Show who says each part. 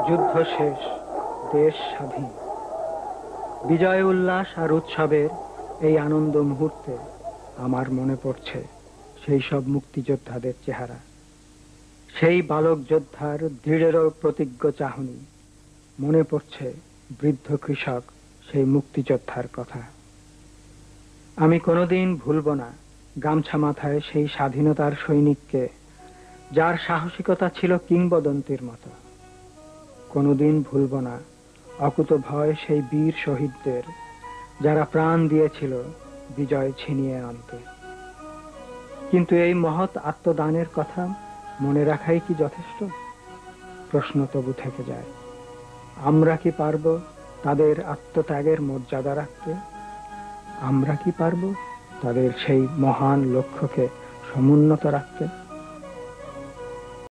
Speaker 1: যুদ্ধ শেষ, দেশ স্বাধীন। বিজয় উল্লাস আর উৎসবের এই আনন্দ মুহূর্তে আমার মনে পড়ছে সেই সব মুক্তিযোদ্ধাদের চেহারা, সেই বালক যোদ্ধার দৃঢ় প্রতিজ্ঞ চাহনি। মনে পড়ছে বৃদ্ধ কৃষক সেই মুক্তিযোদ্ধার কথা। আমি কোনোদিন ভুলব না গামছা মাথায় সেই স্বাধীনতার সৈনিককে, যার সাহসিকতা ছিল কিংবদন্তির মতো। কোনোদিন ভুলব না অকুত ভয় সেই বীর শহীদদের, যারা প্রাণ দিয়েছিল বিজয় ছিনিয়ে আনতে। কিন্তু এই মহৎ আত্মদানের কথা মনে রাখাই কি যথেষ্ট? প্রশ্ন তবু থেকে যায়। আমরা কি পারব তাদের আত্মত্যাগের মর্যাদা রাখতে? আমরা কি পারব তাদের সেই মহান লক্ষ্যকে সমুন্নত রাখতে?